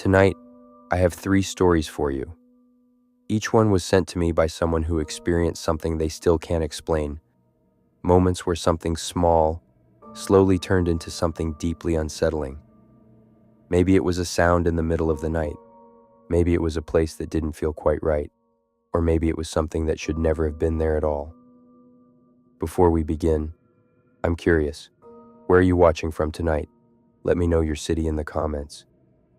Tonight, I have 3 stories for you. Each one was sent to me by someone who experienced something they still can't explain. Moments where something small slowly turned into something deeply unsettling. Maybe it was a sound in the middle of the night. Maybe it was a place that didn't feel quite right. Or maybe it was something that should never have been there at all. Before we begin, I'm curious. Where are you watching from tonight? Let me know your city in the comments.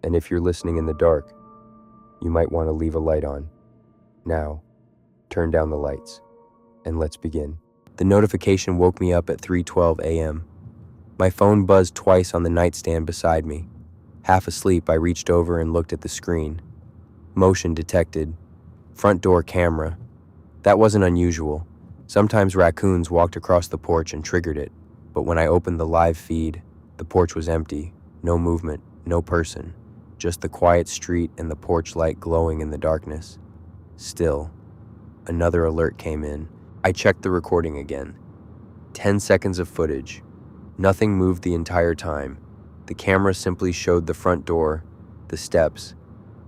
And if you're listening in the dark, you might want to leave a light on. Now, turn down the lights, and let's begin. The notification woke me up at 3:12 a.m. My phone buzzed twice on the nightstand beside me. Half asleep, I reached over and looked at the screen. Motion detected. Front door camera. That wasn't unusual. Sometimes raccoons walked across the porch and triggered it. But when I opened the live feed, the porch was empty. No movement, no person. Just the quiet street and the porch light glowing in the darkness. Still, another alert came in. I checked the recording again. 10 seconds of footage. Nothing moved the entire time. The camera simply showed the front door, the steps,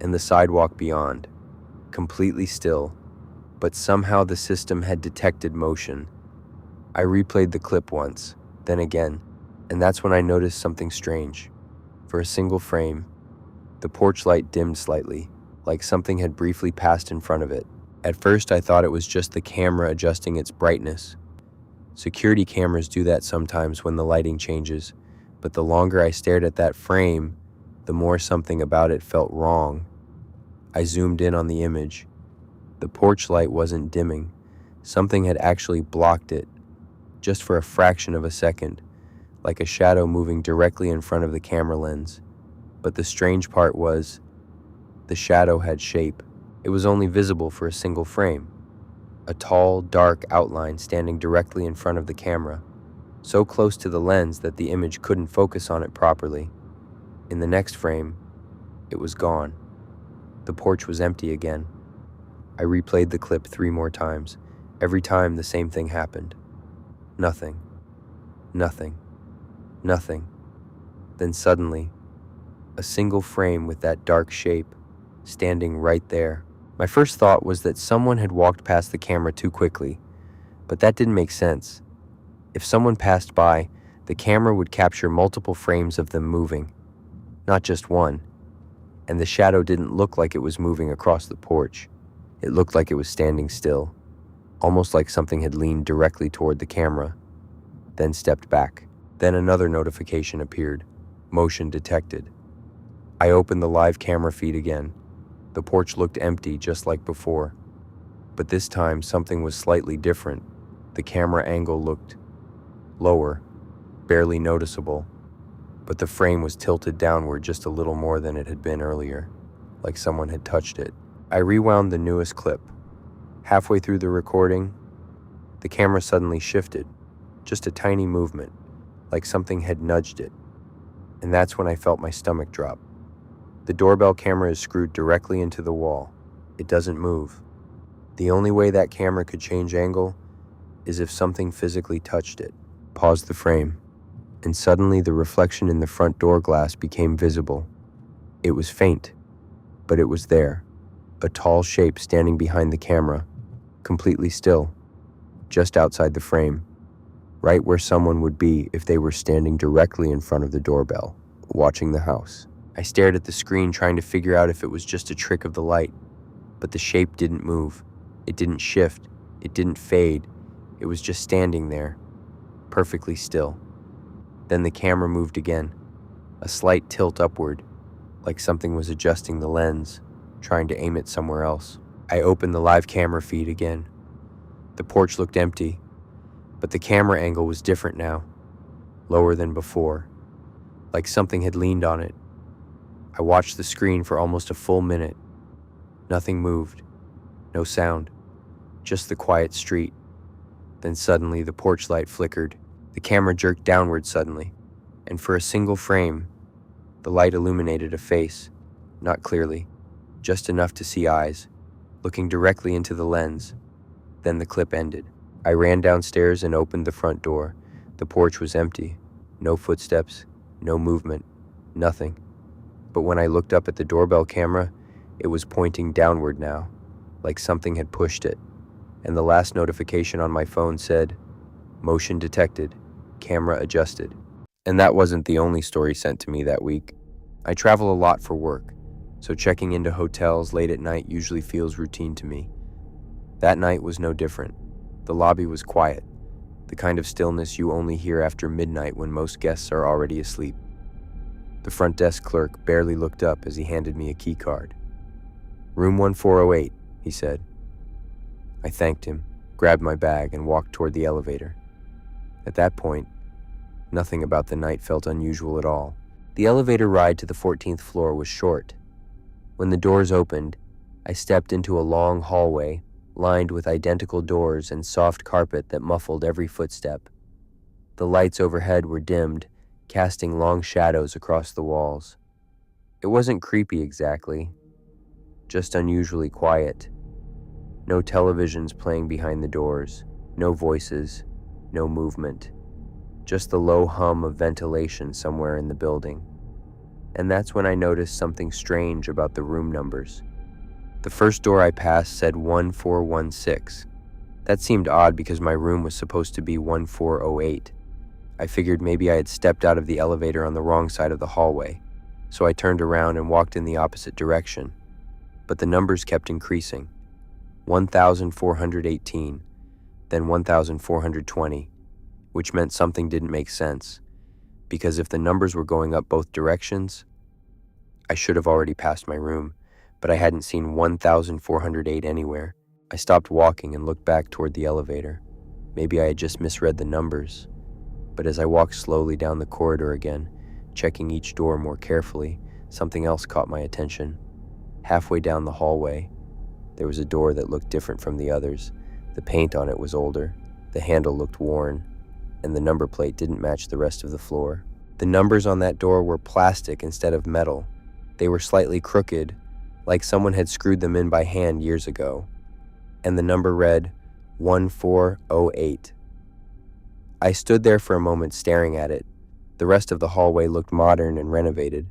and the sidewalk beyond. Completely still, but somehow the system had detected motion. I replayed the clip once, then again, and that's when I noticed something strange. For a single frame, the porch light dimmed slightly, like something had briefly passed in front of it. At first, I thought it was just the camera adjusting its brightness. Security cameras do that sometimes when the lighting changes, but the longer I stared at that frame, the more something about it felt wrong. I zoomed in on the image. The porch light wasn't dimming. Something had actually blocked it, just for a fraction of a second, like a shadow moving directly in front of the camera lens. But the strange part was, the shadow had shape. It was only visible for a single frame. A tall, dark outline standing directly in front of the camera, so close to the lens that the image couldn't focus on it properly. In the next frame, it was gone. The porch was empty again. I replayed the clip 3 more times. Every time the same thing happened. Nothing. Nothing. Nothing. Then suddenly, a single frame with that dark shape, standing right there. My first thought was that someone had walked past the camera too quickly, but that didn't make sense. If someone passed by, the camera would capture multiple frames of them moving, not just one. And the shadow didn't look like it was moving across the porch. It looked like it was standing still, almost like something had leaned directly toward the camera, then stepped back. Then another notification appeared. Motion detected. I opened the live camera feed again. The porch looked empty just like before. But this time something was slightly different. The camera angle looked lower, barely noticeable. But the frame was tilted downward just a little more than it had been earlier, like someone had touched it. I rewound the newest clip. Halfway through the recording, the camera suddenly shifted, just a tiny movement, like something had nudged it. And that's when I felt my stomach drop. The doorbell camera is screwed directly into the wall. It doesn't move. The only way that camera could change angle is if something physically touched it. Pause the frame. And suddenly the reflection in the front door glass became visible. It was faint, but it was there. A tall shape standing behind the camera, completely still, just outside the frame, right where someone would be if they were standing directly in front of the doorbell, watching the house. I stared at the screen trying to figure out if it was just a trick of the light, but the shape didn't move. It didn't shift. It didn't fade. It was just standing there, perfectly still. Then the camera moved again, a slight tilt upward, like something was adjusting the lens, trying to aim it somewhere else. I opened the live camera feed again. The porch looked empty, but the camera angle was different now, lower than before, like something had leaned on it. I watched the screen for almost a full minute. Nothing moved, no sound, just the quiet street. Then suddenly the porch light flickered. The camera jerked downward suddenly, and for a single frame, the light illuminated a face, not clearly, just enough to see eyes, looking directly into the lens. Then the clip ended. I ran downstairs and opened the front door. The porch was empty. No footsteps, no movement, nothing. But when I looked up at the doorbell camera, it was pointing downward now, like something had pushed it, and the last notification on my phone said, "Motion detected, camera adjusted." And that wasn't the only story sent to me that week. I travel a lot for work, so checking into hotels late at night usually feels routine to me. That night was no different. The lobby was quiet, the kind of stillness you only hear after midnight when most guests are already asleep. The front desk clerk barely looked up as he handed me a key card. "Room 1408, he said. I thanked him, grabbed my bag, and walked toward the elevator. At that point, nothing about the night felt unusual at all. The elevator ride to the 14th floor was short. When the doors opened, I stepped into a long hallway lined with identical doors and soft carpet that muffled every footstep. The lights overhead were dimmed, casting long shadows across the walls. It wasn't creepy exactly, just unusually quiet. No televisions playing behind the doors, no voices, no movement. Just the low hum of ventilation somewhere in the building. And that's when I noticed something strange about the room numbers. The first door I passed said 1416. That seemed odd because my room was supposed to be 1408. I figured maybe I had stepped out of the elevator on the wrong side of the hallway, so I turned around and walked in the opposite direction. But the numbers kept increasing. 1418, then 1420, which meant something didn't make sense, because if the numbers were going up both directions, I should have already passed my room, but I hadn't seen 1408 anywhere. I stopped walking and looked back toward the elevator. Maybe I had just misread the numbers, but as I walked slowly down the corridor again, checking each door more carefully, something else caught my attention. Halfway down the hallway, there was a door that looked different from the others. The paint on it was older, the handle looked worn, and the number plate didn't match the rest of the floor. The numbers on that door were plastic instead of metal. They were slightly crooked, like someone had screwed them in by hand years ago. And the number read 1408. I stood there for a moment staring at it. The rest of the hallway looked modern and renovated,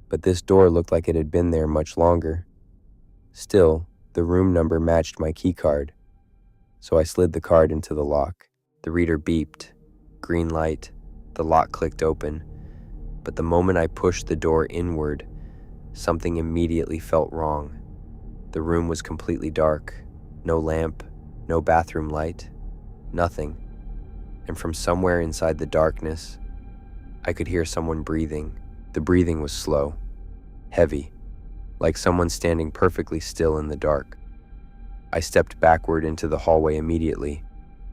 but this door looked like it had been there much longer. Still, the room number matched my key card, so I slid the card into the lock. The reader beeped. Green light. The lock clicked open. But the moment I pushed the door inward, something immediately felt wrong. The room was completely dark. No lamp, no bathroom light, nothing. And from somewhere inside the darkness, I could hear someone breathing. The breathing was slow, heavy, like someone standing perfectly still in the dark. I stepped backward into the hallway immediately.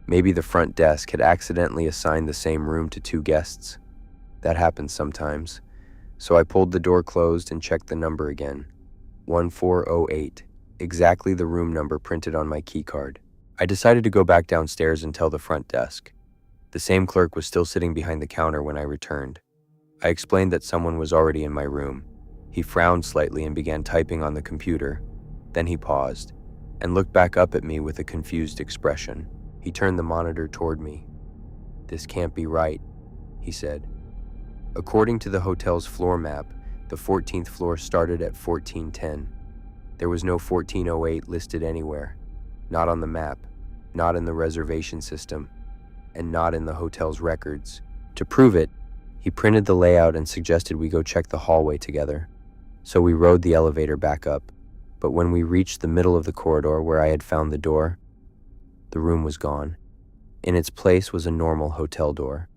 Maybe the front desk had accidentally assigned the same room to two guests. That happens sometimes. So I pulled the door closed and checked the number again. 1408, exactly the room number printed on my key card. I decided to go back downstairs and tell the front desk. The same clerk was still sitting behind the counter when I returned. I explained that someone was already in my room. He frowned slightly and began typing on the computer. Then he paused and looked back up at me with a confused expression. He turned the monitor toward me. "This can't be right," he said. According to the hotel's floor map, the 14th floor started at 1410. There was no 1408 listed anywhere. Not on the map, not in the reservation system, and not in the hotel's records. To prove it, he printed the layout and suggested we go check the hallway together. So we rode the elevator back up, but when we reached the middle of the corridor where I had found the door, the room was gone. In its place was a normal hotel door.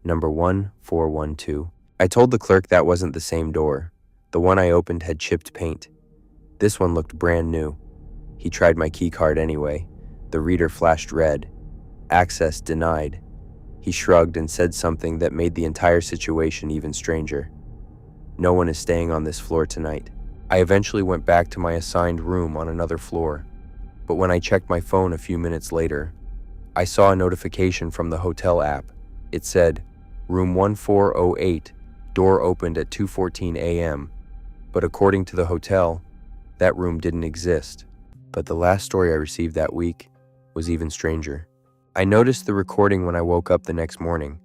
Number 1412. I told the clerk that wasn't the same door. The one I opened had chipped paint. This one looked brand new. He tried my key card anyway. The reader flashed red. Access denied. He shrugged and said something that made the entire situation even stranger. No one is staying on this floor tonight. I eventually went back to my assigned room on another floor. But when I checked my phone a few minutes later, I saw a notification from the hotel app. It said, "Room 1408, door opened at 2:14 a.m. But according to the hotel, that room didn't exist. But the last story I received that week was even stranger. I noticed the recording when I woke up the next morning.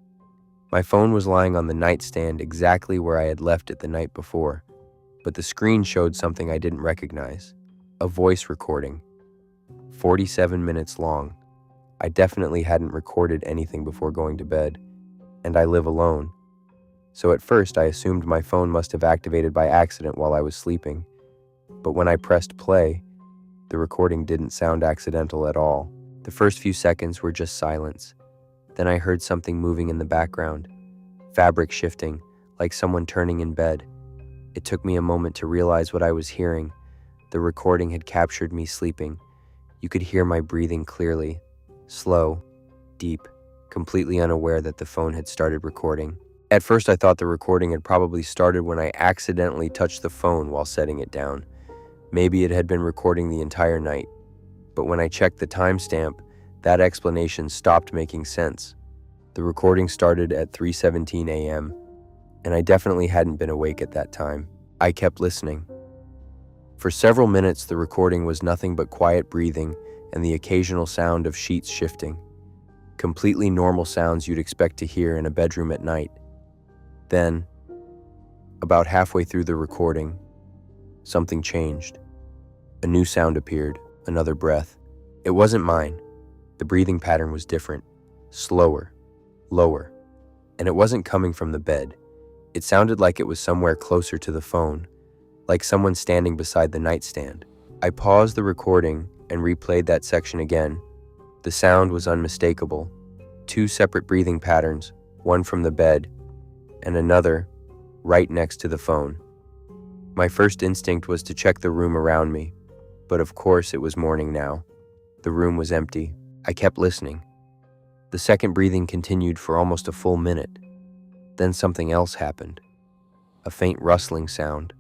My phone was lying on the nightstand exactly where I had left it the night before. but the screen showed something I didn't recognize. A voice recording. 47 minutes long. I definitely hadn't recorded anything before going to bed, and I live alone. So at first I assumed my phone must have activated by accident while I was sleeping. But when I pressed play, the recording didn't sound accidental at all. The first few seconds were just silence. Then I heard something moving in the background, fabric shifting, like someone turning in bed. It took me a moment to realize what I was hearing. The recording had captured me sleeping. You could hear my breathing clearly, slow, deep, completely unaware that the phone had started recording. At first I thought the recording had probably started when I accidentally touched the phone while setting it down. Maybe it had been recording the entire night. But when I checked the timestamp, that explanation stopped making sense. The recording started at 3:17 a.m., and I definitely hadn't been awake at that time. I kept listening. For several minutes, the recording was nothing but quiet breathing and the occasional sound of sheets shifting. Completely normal sounds you'd expect to hear in a bedroom at night. Then, about halfway through the recording, something changed. A new sound appeared, another breath. It wasn't mine. The breathing pattern was different, slower, lower, and it wasn't coming from the bed. It sounded like it was somewhere closer to the phone, like someone standing beside the nightstand. I paused the recording and replayed that section again. The sound was unmistakable. 2 separate breathing patterns, one from the bed, and another right next to the phone. My first instinct was to check the room around me, but of course it was morning now. The room was empty. I kept listening. The second breathing continued for almost a full minute. Then something else happened. A faint rustling sound,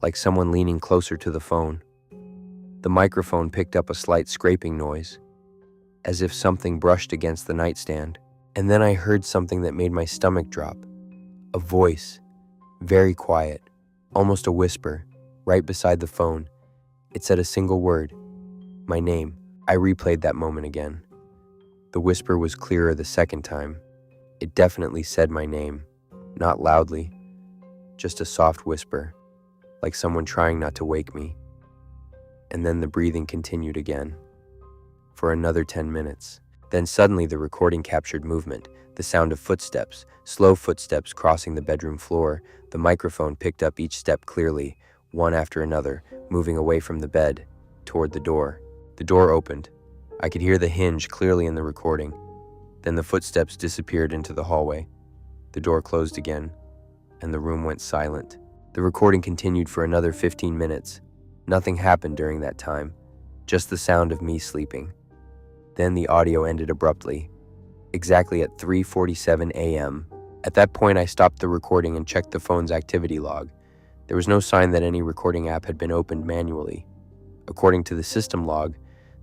like someone leaning closer to the phone. The microphone picked up a slight scraping noise, as if something brushed against the nightstand. And then I heard something that made my stomach drop. A voice, very quiet, almost a whisper, right beside the phone. It said a single word, my name. I replayed that moment again. The whisper was clearer the second time. It definitely said my name, not loudly, just a soft whisper, like someone trying not to wake me. And then the breathing continued again, for another 10 minutes. Then suddenly the recording captured movement, the sound of footsteps, slow footsteps crossing the bedroom floor. The microphone picked up each step clearly, one after another, moving away from the bed, toward the door. The door opened. I could hear the hinge clearly in the recording. Then the footsteps disappeared into the hallway. The door closed again, and the room went silent. The recording continued for another 15 minutes. Nothing happened during that time, just the sound of me sleeping. Then the audio ended abruptly, exactly at 3:47 a.m. At that point, I stopped the recording and checked the phone's activity log. There was no sign that any recording app had been opened manually. According to the system log,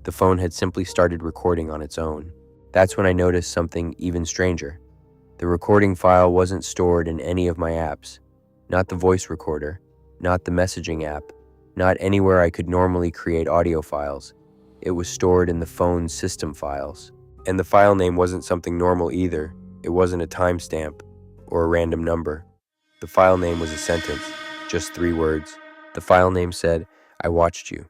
the phone had simply started recording on its own. That's when I noticed something even stranger. The recording file wasn't stored in any of my apps, not the voice recorder, not the messaging app, not anywhere I could normally create audio files. It was stored in the phone's system files. And the file name wasn't something normal either. It wasn't a timestamp or a random number. The file name was a sentence, just 3 words. The file name said, "I watched you."